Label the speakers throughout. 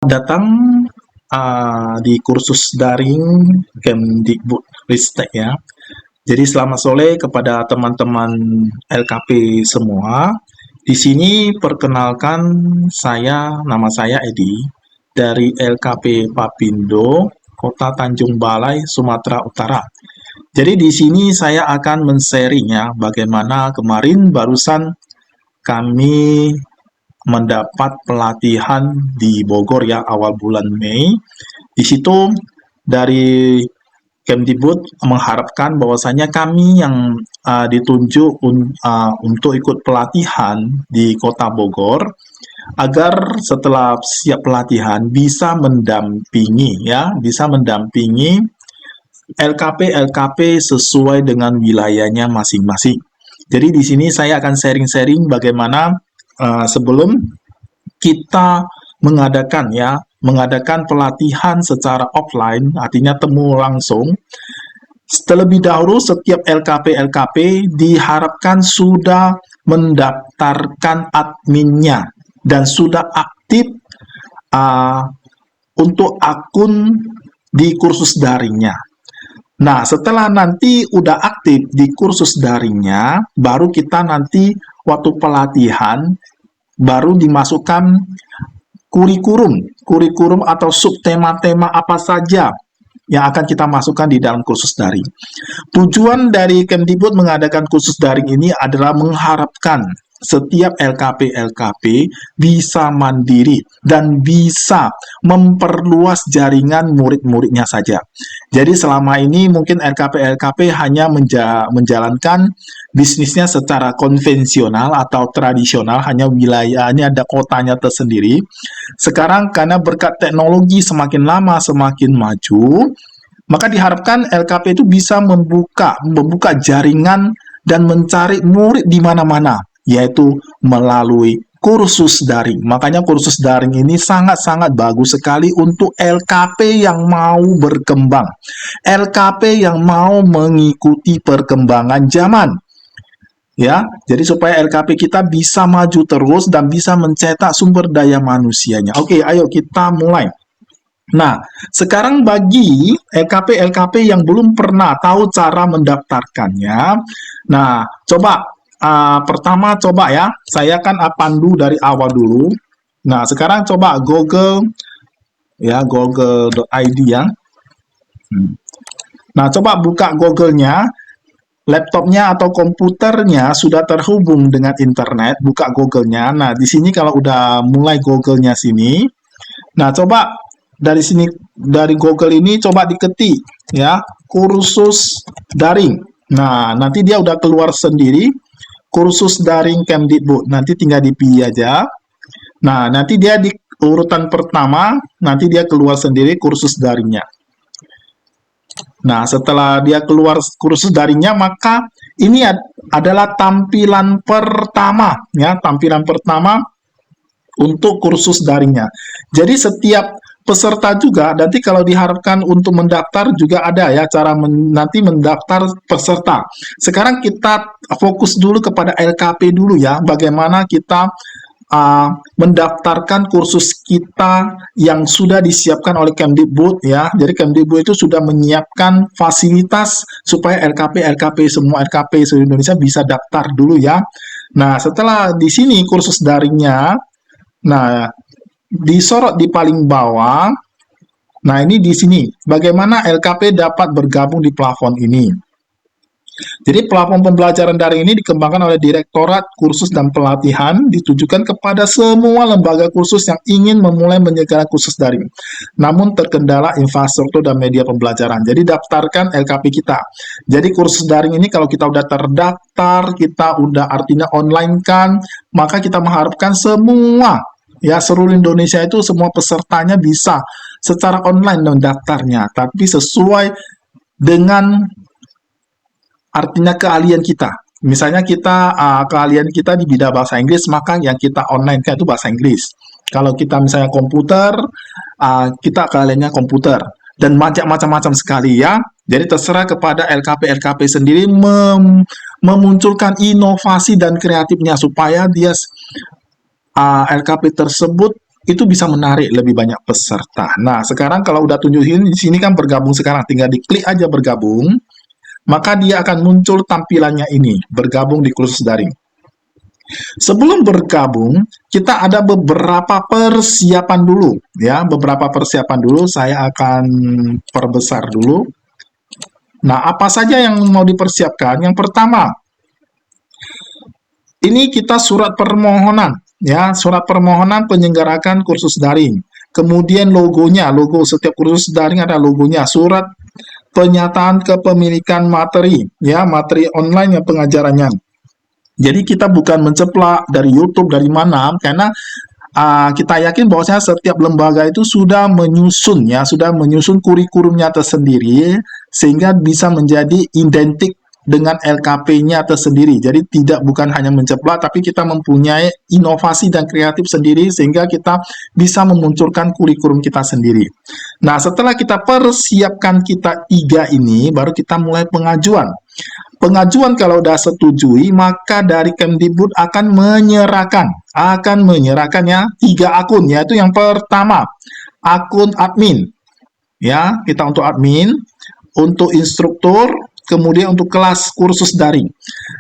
Speaker 1: Datang di kursus daring Kemdikbudristek ya. Jadi selamat sore kepada teman-teman LKP semua. Di sini perkenalkan nama saya Edi dari LKP Papindo, Kota Tanjung Balai, Sumatera Utara. Jadi di sini saya akan men-sharing ya bagaimana kemarin barusan kami mendapat pelatihan di Bogor ya awal bulan Mei. Di situ dari Kemdikbud mengharapkan bahwasanya kami yang ditunjuk untuk ikut pelatihan di Kota Bogor agar setelah siap pelatihan bisa mendampingi LKP sesuai dengan wilayahnya masing-masing. Jadi di sini saya akan sharing-sharing bagaimana sebelum kita mengadakan pelatihan secara offline, artinya temu langsung. Terlebih dahulu setiap LKP diharapkan sudah mendaftarkan adminnya dan sudah aktif untuk akun di kursus daringnya. Nah, setelah nanti udah aktif di kursus daringnya, baru kita nanti waktu pelatihan baru dimasukkan kurikulum atau subtema-tema apa saja yang akan kita masukkan di dalam kursus daring. Tujuan dari Kemdikbud mengadakan kursus daring ini adalah mengharapkan setiap LKP bisa mandiri dan bisa memperluas jaringan murid-muridnya saja. Jadi selama ini mungkin LKP hanya menjalankan bisnisnya secara konvensional atau tradisional, hanya wilayahnya ada kotanya tersendiri. Sekarang karena berkat teknologi semakin lama semakin maju, maka diharapkan LKP itu bisa membuka jaringan dan mencari murid di mana-mana, yaitu melalui kursus daring. Makanya kursus daring ini sangat-sangat bagus sekali untuk LKP yang mau berkembang, LKP yang mau mengikuti perkembangan zaman. Ya, jadi supaya LKP kita bisa maju terus dan bisa mencetak sumber daya manusianya. Oke, ayo kita mulai. Nah, sekarang bagi LKP yang belum pernah tahu cara mendaftarkannya, nah, coba pertama coba ya, saya kan pandu dari awal dulu. Nah, sekarang coba Google ya, google.id ya. Nah, coba buka Google-nya, laptopnya atau komputernya sudah terhubung dengan internet, buka Google-nya. Nah, di sini kalau udah mulai Google-nya sini, nah coba dari sini, dari Google ini coba diketik ya, kursus daring. Nah, nanti dia udah keluar sendiri, kursus daring Kemdikbud. Nanti tinggal dipilih aja. Nah, nanti dia di urutan pertama, nanti dia keluar sendiri kursus daringnya. Nah, setelah dia keluar kursus daringnya, maka ini adalah tampilan pertama, ya, tampilan pertama untuk kursus daringnya. Jadi setiap peserta juga nanti kalau diharapkan untuk mendaftar juga ada ya cara nanti mendaftar peserta. Sekarang kita fokus dulu kepada LKP dulu ya, bagaimana kita mendaftarkan kursus kita yang sudah disiapkan oleh Kemdikbud ya. Jadi Kemdikbud itu sudah menyiapkan fasilitas supaya semua LKP seluruh Indonesia bisa daftar dulu ya. Nah, setelah di sini kursus daringnya, nah disorot di paling bawah. Nah, ini di sini bagaimana LKP dapat bergabung di platform ini. Jadi platform pembelajaran daring ini dikembangkan oleh Direktorat Kursus dan Pelatihan, ditujukan kepada semua lembaga kursus yang ingin memulai menyediakan kursus daring, namun terkendala infrastruktur dan media pembelajaran. Jadi daftarkan LKP kita. Jadi kursus daring ini kalau kita udah terdaftar, kita udah artinya online kan, maka kita mengharapkan semua ya seluruh Indonesia itu semua pesertanya bisa secara online mendaftarnya, tapi sesuai dengan artinya keahlian kita. Misalnya kita keahlian kita di bidang bahasa Inggris, maka yang kita online kan itu bahasa Inggris. Kalau kita misalnya komputer, kita keahliannya komputer dan macam-macam sekali ya. Jadi terserah kepada LKP sendiri memunculkan inovasi dan kreatifnya supaya dia LKP tersebut itu bisa menarik lebih banyak peserta. Nah, sekarang kalau udah tunjukin di sini kan bergabung sekarang, tinggal diklik aja bergabung, maka dia akan muncul tampilannya ini, bergabung di kursus daring. Sebelum bergabung, kita ada beberapa persiapan dulu, ya, beberapa persiapan dulu. Saya akan perbesar dulu. Nah, apa saja yang mau dipersiapkan? Yang pertama, ini kita surat permohonan, ya, surat permohonan penyelenggarakan kursus daring. Kemudian logonya, logo setiap kursus daring ada logonya. Surat penyataan kepemilikan materi, ya, materi online yang pengajarannya. Jadi kita bukan menceplak dari YouTube dari mana, karena kita yakin bahwasanya setiap lembaga itu sudah menyusun, ya, sudah menyusun kurikulumnya tersendiri sehingga bisa menjadi identik dengan LKP-nya tersendiri. Jadi bukan hanya menceplak, tapi kita mempunyai inovasi dan kreatif sendiri sehingga kita bisa memunculkan kurikulum kita sendiri. Nah, setelah kita persiapkan kita 3 ini, baru kita mulai pengajuan. Pengajuan kalau sudah setujui, maka dari Kemdikbud akan menyerahkan ya 3 akun, yaitu yang pertama akun admin, ya, kita untuk admin, untuk instruktur, kemudian untuk kelas kursus daring.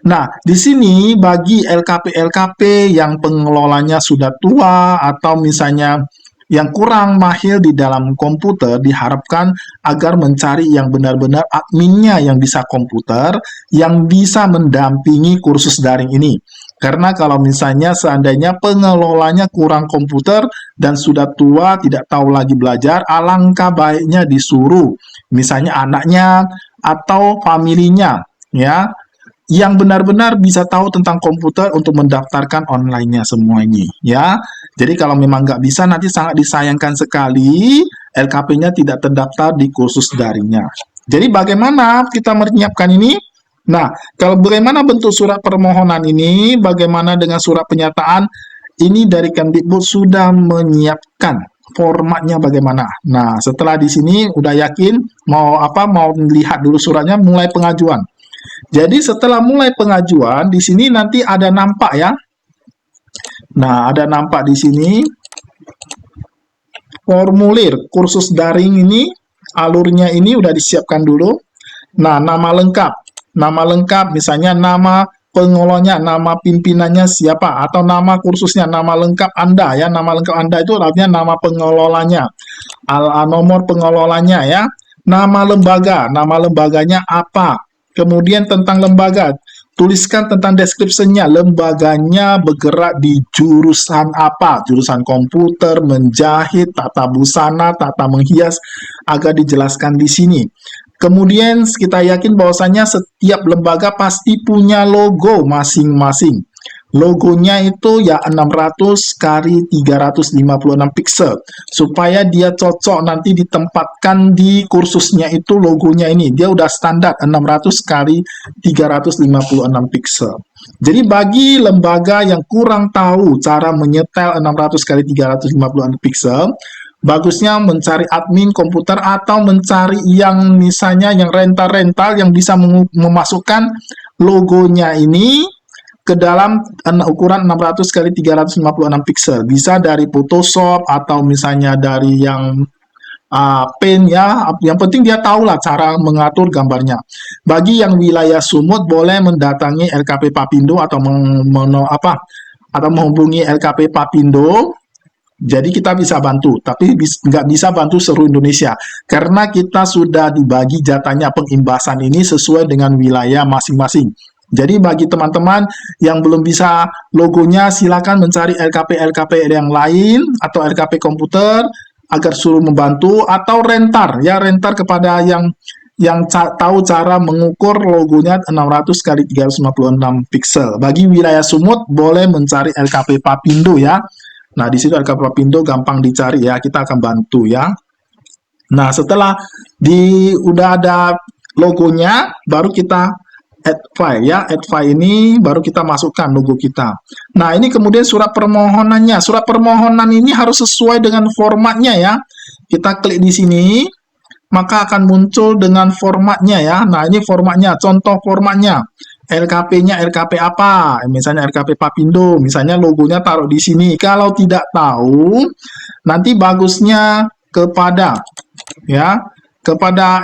Speaker 1: Nah, di sini bagi LKP-LKP yang pengelolanya sudah tua atau misalnya yang kurang mahir di dalam komputer, diharapkan agar mencari yang benar-benar adminnya yang bisa komputer, yang bisa mendampingi kursus daring ini. Karena kalau misalnya seandainya pengelolanya kurang komputer dan sudah tua, tidak tahu lagi belajar, alangkah baiknya disuruh misalnya anaknya atau familinya, ya, yang benar-benar bisa tahu tentang komputer untuk mendaftarkan online-nya semua ini, ya. Jadi kalau memang nggak bisa, nanti sangat disayangkan sekali LKP-nya tidak terdaftar di kursus daringnya. Jadi bagaimana kita menyiapkan ini? Nah, kalau bagaimana bentuk surat permohonan ini, bagaimana dengan surat penyataan, ini dari Kemdikbud sudah menyiapkan formatnya bagaimana. Nah, setelah di sini udah yakin mau lihat dulu suratnya, mulai pengajuan. Jadi setelah mulai pengajuan, di sini nanti ada nampak ya. Nah, ada nampak di sini formulir kursus daring ini, alurnya ini udah disiapkan dulu. Nah, nama lengkap misalnya nama pengelolanya, nama pimpinannya siapa, atau nama kursusnya, nama lengkap Anda ya, nama lengkap Anda itu artinya nama pengelolanya, nomor pengelolanya ya, nama lembaganya apa, kemudian tentang lembaga, tuliskan tentang deskripsinya, lembaganya bergerak di jurusan apa, jurusan komputer, menjahit, tata busana, tata menghias, agar dijelaskan di sini. Kemudian kita yakin bahwasanya setiap lembaga pasti punya logo masing-masing. Logonya itu ya 600 kali 356 pixel supaya dia cocok nanti ditempatkan di kursusnya itu logonya ini. Dia udah standar 600 kali 356 pixel. Jadi bagi lembaga yang kurang tahu cara menyetel 600 kali 356 pixel, bagusnya mencari admin komputer atau mencari yang misalnya yang rental-rental yang bisa memasukkan logonya ini ke dalam ukuran 600 kali 356 pixel. Bisa dari Photoshop atau misalnya dari yang Paint ya. Yang penting dia tahulah cara mengatur gambarnya. Bagi yang wilayah Sumut boleh mendatangi LKP Papindo atau menghubungi LKP Papindo. Jadi kita bisa bantu, tapi nggak bisa bantu seluruh Indonesia. Karena kita sudah dibagi jatahnya pengimbasan ini sesuai dengan wilayah masing-masing. Jadi bagi teman-teman yang belum bisa logonya, silakan mencari LKP-LKP yang lain atau LKP komputer agar suruh membantu, atau rentar kepada yang tahu cara mengukur logonya 600 kali 356 pixel. Bagi wilayah Sumut boleh mencari LKP Papindo ya. Nah, di situ LKP Papindo gampang dicari ya, kita akan bantu ya. Nah, setelah udah ada logonya, baru kita add file ya. Add file ini baru kita masukkan logo kita. Nah, ini kemudian surat permohonannya. Surat permohonan ini harus sesuai dengan formatnya ya. Kita klik di sini, maka akan muncul dengan formatnya ya. Nah, ini formatnya, contoh formatnya. LKP-nya LKP apa? Misalnya LKP Papindo, misalnya logonya taruh di sini. Kalau tidak tahu, nanti bagusnya kepada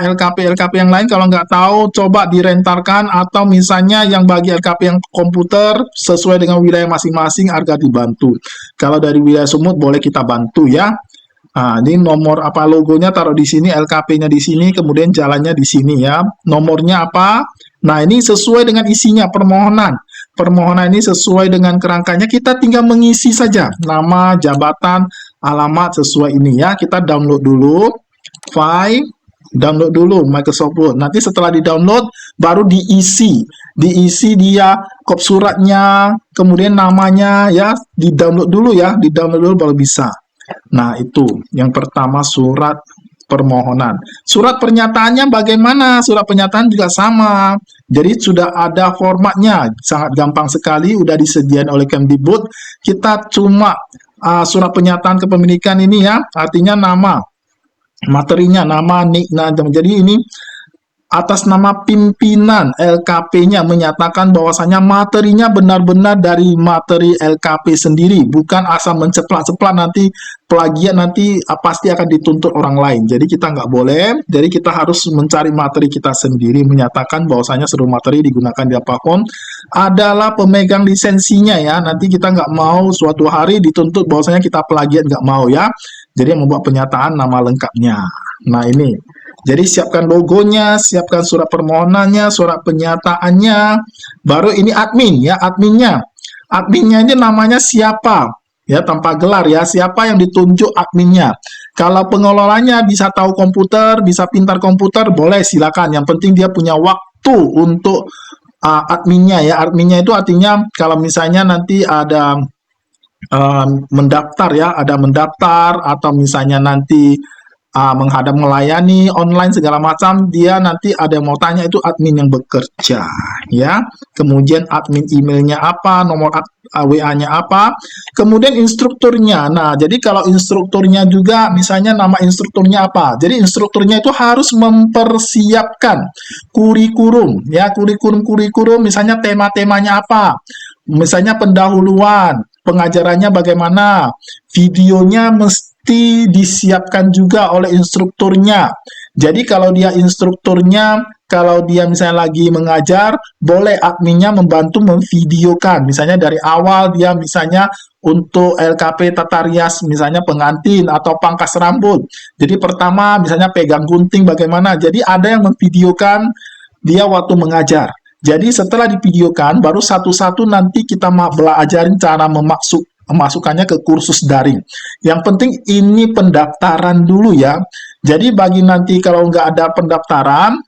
Speaker 1: LKP yang lain. Kalau nggak tahu, coba direntarkan, atau misalnya yang bagi LKP yang komputer sesuai dengan wilayah masing-masing agar dibantu. Kalau dari wilayah Sumut boleh kita bantu ya. Nah, ini nomor apa, logonya taruh di sini, LKP-nya di sini, kemudian jalannya di sini ya. Nomornya apa? Nah, ini sesuai dengan isinya permohonan. Permohonan ini sesuai dengan kerangkanya, kita tinggal mengisi saja nama, jabatan, alamat sesuai ini ya. Kita download dulu file, download dulu Microsoft Word. Nanti setelah di-download baru diisi dia kop suratnya, kemudian namanya ya, di-download dulu baru bisa. Nah, itu yang pertama, surat permohonan. Surat pernyataannya bagaimana? Surat pernyataan juga sama. Jadi sudah ada formatnya, sangat gampang sekali, udah disediakan oleh Kemdikbud. Kita cuma surat pernyataan kepemilikan ini ya, artinya nama, materinya nama, nik. Nah, jadi ini atas nama pimpinan LKP-nya menyatakan bahwasanya materinya benar-benar dari materi LKP sendiri, bukan asal menceplak-ceplak, nanti plagiat, nanti pasti akan dituntut orang lain. Jadi kita nggak boleh, jadi kita harus mencari materi kita sendiri, menyatakan bahwasanya seluruh materi digunakan di apapun adalah pemegang lisensinya ya. Nanti kita nggak mau suatu hari dituntut bahwasanya kita plagiat, nggak mau ya. Jadi membuat pernyataan nama lengkapnya. Nah, ini. Jadi siapkan logonya, siapkan surat permohonannya, surat penyataannya, baru ini admin ya, adminnya. Adminnya ini namanya siapa? Ya, tanpa gelar ya, siapa yang ditunjuk adminnya. Kalau pengelolanya bisa tahu komputer, bisa pintar komputer, boleh silakan. Yang penting dia punya waktu untuk adminnya ya. Adminnya itu artinya kalau misalnya nanti ada mendaftar ya, ada mendaftar, atau misalnya nanti menghadap melayani online segala macam, dia nanti ada yang mau tanya, itu admin yang bekerja ya. Kemudian admin emailnya apa, nomor WA-nya apa, kemudian instrukturnya. Nah, jadi kalau instrukturnya juga misalnya nama instrukturnya apa, jadi instrukturnya itu harus mempersiapkan kurikulum ya, kurikulum misalnya tema-temanya apa, misalnya pendahuluan, pengajarannya bagaimana, videonya mesti disiapkan juga oleh instrukturnya. Jadi kalau dia instrukturnya, kalau dia misalnya lagi mengajar, boleh adminnya membantu memvideokan. Misalnya dari awal dia misalnya untuk LKP tata rias, misalnya pengantin atau pangkas rambut. Jadi pertama misalnya pegang gunting bagaimana. Jadi ada yang memvideokan dia waktu mengajar. Jadi setelah divideokan, baru satu-satu nanti kita belajarin cara memasukkannya ke kursus daring. Yang penting ini pendaftaran dulu ya. Jadi bagi nanti kalau nggak ada pendaftaran,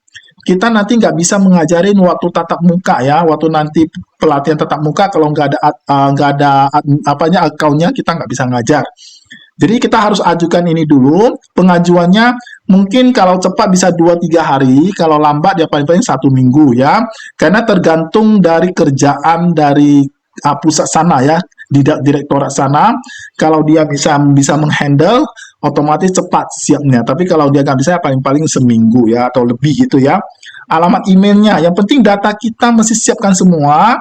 Speaker 1: kita nanti nggak bisa mengajarin waktu tatap muka ya. Waktu nanti pelatihan tatap muka, kalau nggak ada akunnya, kita nggak bisa ngajar. Jadi kita harus ajukan ini dulu. Pengajuannya mungkin kalau cepat bisa 2-3 hari, kalau lambat ya paling-paling 1 minggu ya. Karena tergantung dari kerjaan dari pusat sana ya, di direktorat sana. Kalau dia bisa menghandle, otomatis cepat siapnya. Tapi kalau dia nggak bisa ya paling-paling seminggu ya, atau lebih gitu ya. Alamat emailnya, yang penting data kita mesti siapkan semua.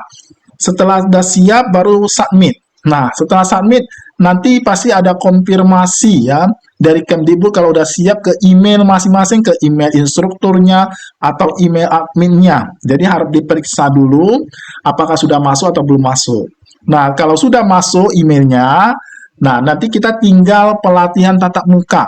Speaker 1: Setelah sudah siap baru submit. Nah, setelah submit nanti pasti ada konfirmasi ya dari Kemdikbud kalau udah siap ke email masing-masing, ke email instrukturnya atau email adminnya. Jadi harus diperiksa dulu apakah sudah masuk atau belum masuk. Nah, kalau sudah masuk emailnya, nah nanti kita tinggal pelatihan tatap muka.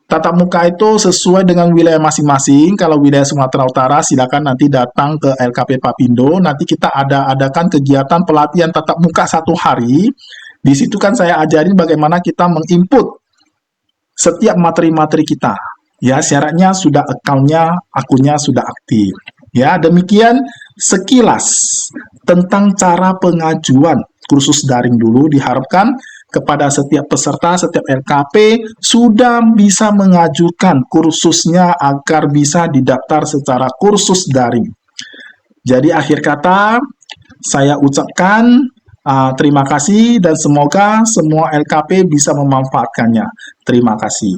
Speaker 1: Tatap muka itu sesuai dengan wilayah masing-masing. Kalau wilayah Sumatera Utara, silakan nanti datang ke LKP Papindo. Nanti kita adakan kegiatan pelatihan tatap muka 1 hari. Di situ kan saya ajarin bagaimana kita menginput setiap materi-materi kita. Ya, syaratnya sudah akunnya sudah aktif. Ya, demikian sekilas tentang cara pengajuan kursus daring dulu. Diharapkan kepada setiap peserta, setiap LKP sudah bisa mengajukan kursusnya agar bisa didaftar secara kursus daring. Jadi akhir kata saya ucapkan terima kasih dan semoga semua LKP bisa memanfaatkannya. Terima kasih.